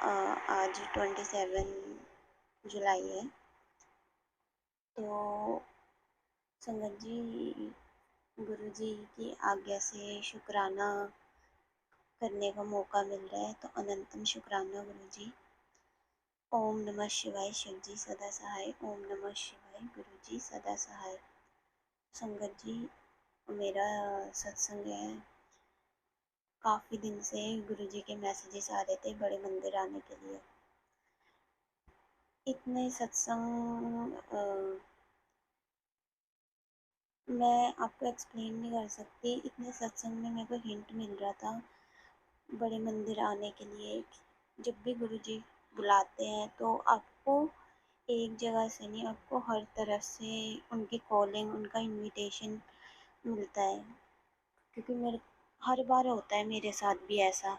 आज 27 जुलाई है। तो संगत जी, गुरु जी की आज्ञा से शुक्राना करने का मौका मिल रहा है, तो अनंतम शुक्राना गुरु जी। ओम नमः शिवाय, शिव जी सदा सहाय। ओम नमः शिवाय, गुरु जी सदा सहाय। संगत जी, मेरा सत्संग है। काफ़ी दिन से गुरु जी के मैसेजेस आ रहे थे बड़े मंदिर आने के लिए। इतने सत्संग मैं आपको एक्सप्लेन नहीं कर सकती। इतने सत्संग में मेरे को हिंट मिल रहा था बड़े मंदिर आने के लिए। जब भी गुरु जी बुलाते हैं तो आपको एक जगह से नहीं, आपको हर तरफ से उनकी कॉलिंग, उनका इनविटेशन मिलता है। क्योंकि मेरे हर बार होता है मेरे साथ भी ऐसा।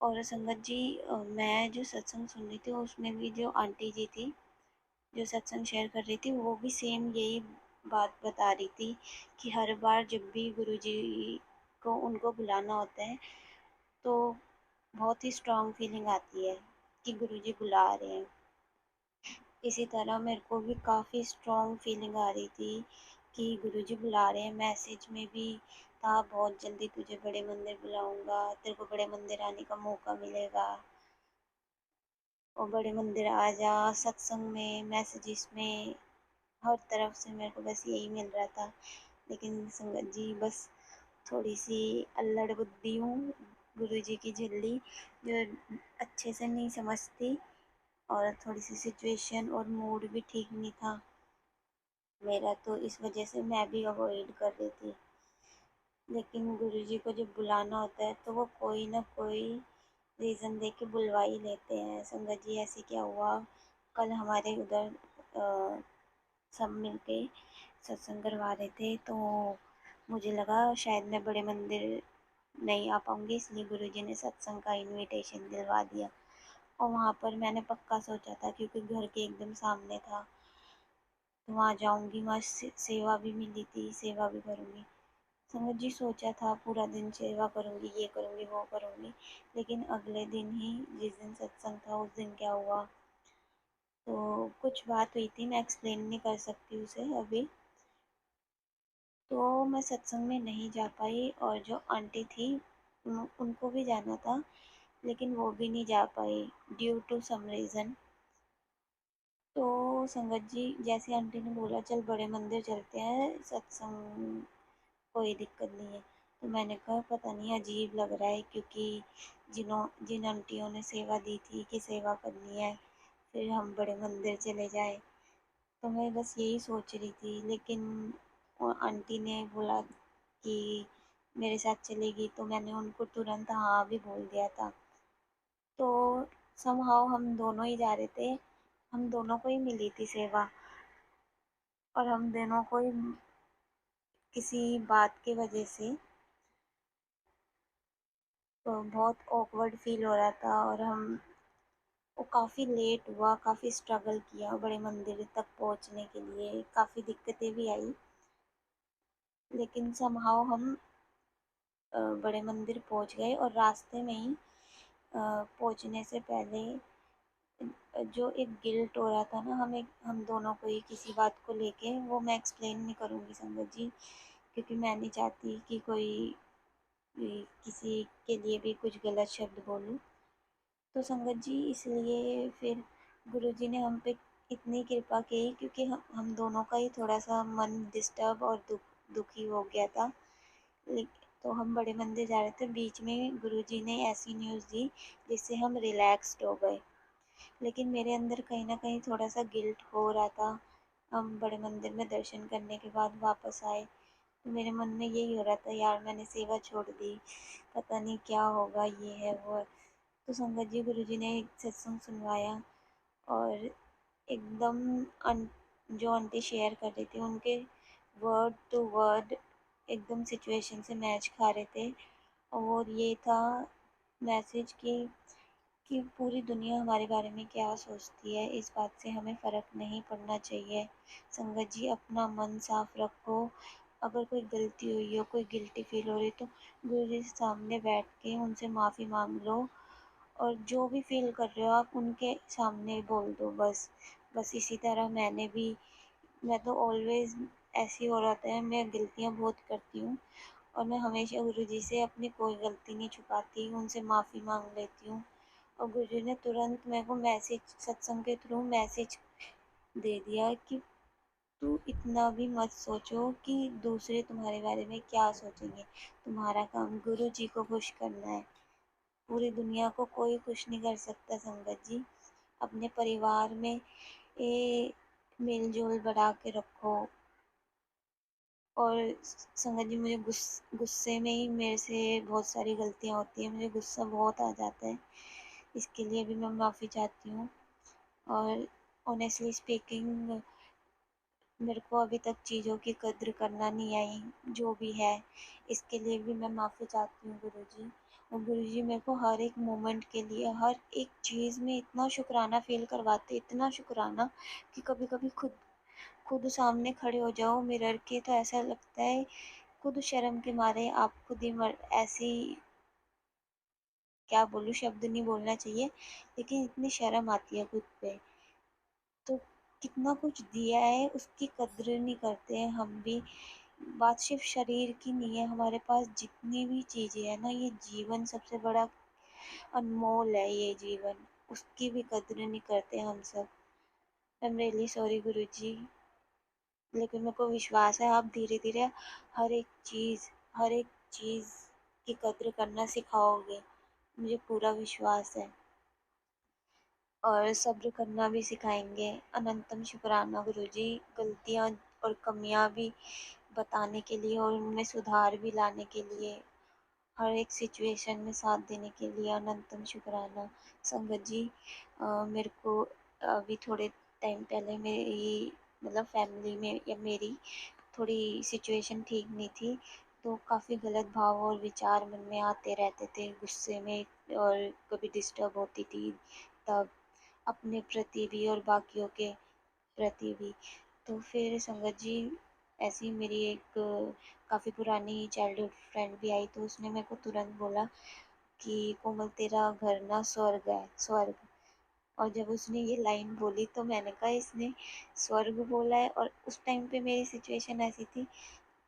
और संगत जी, मैं जो सत्संग सुन रही थी उसमें भी जो आंटी जी थी जो सत्संग शेयर कर रही थी, वो भी सेम यही बात बता रही थी कि हर बार जब भी गुरु जी को उनको बुलाना होता है तो बहुत ही स्ट्रॉन्ग फीलिंग आती है कि गुरु जी बुला रहे हैं। इसी तरह मेरे को भी काफ़ी स्ट्रॉन्ग फीलिंग आ रही थी कि गुरु जी बुला रहे हैं। मैसेज में भी था, बहुत जल्दी तुझे बड़े मंदिर बुलाऊंगा, तेरे को बड़े मंदिर आने का मौका मिलेगा और बड़े मंदिर आ जा। सत्संग में, मैसेजेस में, हर तरफ से मेरे को बस यही मिल रहा था। लेकिन संगत जी, बस थोड़ी सी अल्लड़ बुद्धि हूँ, गुरु जी की झिल्ली जो अच्छे से नहीं समझती, और थोड़ी सी सिचुएशन और मूड भी ठीक नहीं था मेरा, तो इस वजह से मैं भी अवॉइड कर रही थी। लेकिन गुरु जी को जब बुलाना होता है तो वो कोई ना कोई रीज़न दे के बुलवा ही लेते हैं। संगत जी, ऐसे क्या हुआ, कल हमारे उधर सब मिलके सत्संग करवा रहे थे, तो मुझे लगा शायद मैं बड़े मंदिर नहीं आ पाऊँगी, इसलिए गुरुजी ने सत्संग का इनविटेशन दिलवा दिया। और वहाँ पर मैंने पक्का सोचा था, क्योंकि घर के एकदम सामने था, तो वहाँ जाऊँगी, वहाँ सेवा भी मिली थी, सेवा भी करूँगी। संगत जी, सोचा था पूरा दिन सेवा करूँगी, ये करूँगी, वो करूँगी। लेकिन अगले दिन ही, जिस दिन सत्संग था, उस दिन क्या हुआ, तो कुछ बात हुई थी, मैं एक्सप्लेन नहीं कर सकती उसे अभी। तो मैं सत्संग में नहीं जा पाई, और जो आंटी थी उनको भी जाना था, लेकिन वो भी नहीं जा पाई ड्यू टू सम रीज़न। तो संगत जी, जैसे आंटी ने बोला चल बड़े मंदिर चलते हैं, सत्संग कोई दिक्कत नहीं है, तो मैंने कहा पता नहीं अजीब लग रहा है, क्योंकि जिन आंटियों ने सेवा दी थी कि सेवा करनी है, फिर हम बड़े मंदिर चले जाए। तो मैं बस यही सोच रही थी, लेकिन वो आंटी ने बोला कि मेरे साथ चलेगी, तो मैंने उनको तुरंत हाँ भी बोल दिया था। तो समहाउ हम दोनों ही जा रहे थे, हम दोनों को ही मिली थी सेवा, और हम दोनों को ही किसी बात की वजह से तो बहुत ऑकवर्ड फील हो रहा था, और हम वो काफ़ी लेट हुआ, काफ़ी स्ट्रगल किया बड़े मंदिर तक पहुंचने के लिए, काफ़ी दिक्कतें भी आई, लेकिन समहाउ हम बड़े मंदिर पहुंच गए। और रास्ते में ही पहुंचने से पहले जो एक गिल्ट हो रहा था ना, हम दोनों को ही किसी बात को लेके, वो मैं एक्सप्लेन नहीं करूँगी संगत जी, क्योंकि मैं नहीं चाहती कि कोई किसी के लिए भी कुछ गलत शब्द बोलूँ। तो संगत जी, इसलिए फिर गुरुजी ने हम पे इतनी कृपा की, क्योंकि हम दोनों का ही थोड़ा सा मन डिस्टर्ब और दुखी हो गया था। तो हम बड़े मंदिर जा रहे थे, बीच में गुरुजी ने ऐसी न्यूज़ दी जिससे हम रिलैक्स्ड हो गए। लेकिन मेरे अंदर कहीं ना कहीं थोड़ा सा गिल्ट हो रहा था। हम बड़े मंदिर में दर्शन करने के बाद वापस आए, तो मेरे मन में यही हो रहा था, यार मैंने सेवा छोड़ दी, पता नहीं क्या होगा, ये है वो है। तो संगत जी, गुरुजी ने एक सत्संग सुनवाया, और एकदम जो आंटी शेयर कर रही थी, उनके वर्ड टू वर्ड एकदम सिचुएशन से मैच खा रहे थे। और ये था मैसेज कि पूरी दुनिया हमारे बारे में क्या सोचती है, इस बात से हमें फ़र्क नहीं पड़ना चाहिए। संगत जी, अपना मन साफ रखो। अगर कोई गलती हुई हो, कोई गिल्टी फील हो रही, तो गुरु जी के सामने बैठ के उनसे माफ़ी मांग लो, और जो भी फ़ील कर रहे हो आप उनके सामने बोल दो बस। बस इसी तरह मैं तो ऑलवेज़ ऐसी औरत है, मैं गलतियाँ बहुत करती हूँ और मैं हमेशा गुरुजी से अपनी कोई गलती नहीं छुपाती, उनसे माफ़ी माँग लेती हूँ और गुरुजी ने तुरंत मेरे को मैसेज सत्संग के थ्रू मैसेज दे दिया कि तू इतना भी मत सोचो कि दूसरे तुम्हारे बारे में क्या सोचेंगे। तुम्हारा काम गुरुजी को खुश करना है। पूरी दुनिया को कोई खुश नहीं कर सकता संगत जी। अपने परिवार में ये मेल-जोल बढ़ा के रखो और संगत जी मुझे गुस्से में ही मेरे से बहुत सारी गलतियाँ होती हैं। मुझे गुस्सा बहुत आ जाता है। इसके लिए भी मैं माफ़ी चाहती हूँ और ऑनेस्टली स्पीकिंग मेरे को अभी तक चीज़ों की कद्र करना नहीं आई, जो भी है, इसके लिए भी मैं माफ़ी चाहती हूँ गुरुजी। और गुरुजी मेरे को हर एक मोमेंट के लिए, हर एक चीज़ में इतना शुकराना फ़ील करवाते, इतना शुकराना कि कभी-कभी खुद सामने खड़े हो जाओ मिरर के तो ऐसा लगता है खुद शर्म के मारे आप खुद ही ऐसी क्या बोलूँ शब्द नहीं बोलना चाहिए, लेकिन इतनी शर्म आती है खुद पे। तो कितना कुछ दिया है उसकी कद्र नहीं करते हैं हम भी। बात सिर्फ शरीर की नहीं है, हमारे पास जितनी भी चीज़ें हैं ना, ये जीवन सबसे बड़ा अनमोल है ये जीवन, उसकी भी कद्र नहीं करते हम सब। आई एम रियली सॉरी गुरुजी, लेकिन मेरे को विश्वास है आप धीरे-धीरे हर एक चीज़ की कद्र करना सिखाओगे, मुझे पूरा विश्वास है। और सब्र करना भी सिखाएँगे। अनंतम शुक्राना गुरुजी, गलतियाँ और कमियाँ भी बताने के लिए और उनमें सुधार भी लाने के लिए, हर एक सिचुएशन में साथ देने के लिए अनंतम शुक्राना। संगत जी मेरे को अभी थोड़े टाइम पहले मेरी मतलब फैमिली में या मेरी थोड़ी सिचुएशन ठीक नहीं थी, तो काफ़ी गलत भाव और विचार मन में आते रहते थे गुस्से में और कभी डिस्टर्ब होती थी तब। अपने प्रति भी और बाकियों के प्रति भी। तो फिर संगत जी ऐसे ही मेरी एक काफ़ी पुरानी चाइल्डहुड फ्रेंड भी आई तो उसने मेरे को तुरंत बोला कि कोमल तेरा घर ना स्वर्ग है, स्वर्ग। और जब उसने ये लाइन बोली तो मैंने कहा इसने स्वर्ग बोला है और उस टाइम पे मेरी सिचुएशन ऐसी थी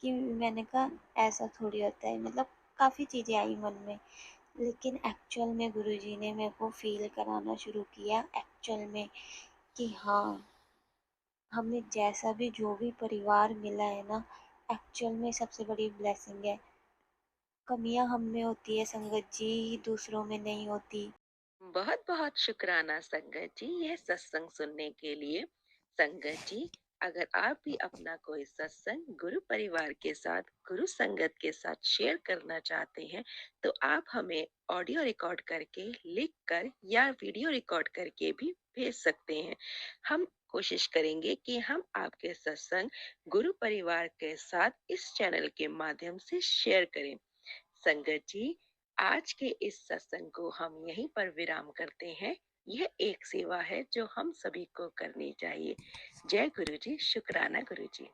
कि मैंने कहा ऐसा थोड़ी होता है मतलब काफ़ी चीज़ें आई मन में। लेकिन एक्चुअल में गुरुजी ने मेरे को फ़ील कराना शुरू किया एक्चुअल में कि हाँ, हमें जैसा भी जो भी परिवार मिला है ना, एक्चुअल में सबसे बड़ी ब्लेसिंग है। कमियाँ हम में होती है संगत जी, दूसरों में नहीं होती। बहुत बहुत शुक्राना संगत जी यह सत्संग सुनने के लिए। संगत जी, अगर आप भी अपना कोई सत्संग गुरु परिवार के साथ, गुरु संगत के साथ शेयर करना चाहते हैं तो आप हमें ऑडियो रिकॉर्ड करके, लिख कर या वीडियो रिकॉर्ड करके भी भेज सकते हैं। हम कोशिश करेंगे कि हम आपके सत्संग गुरु परिवार के साथ इस चैनल के माध्यम से शेयर करें। संगत जी, आज के इस सत्संग को हम यहीं पर विराम करते हैं। यह एक सेवा है जो हम सभी को करनी चाहिए। जय गुरु जी, शुक्राना गुरु जी।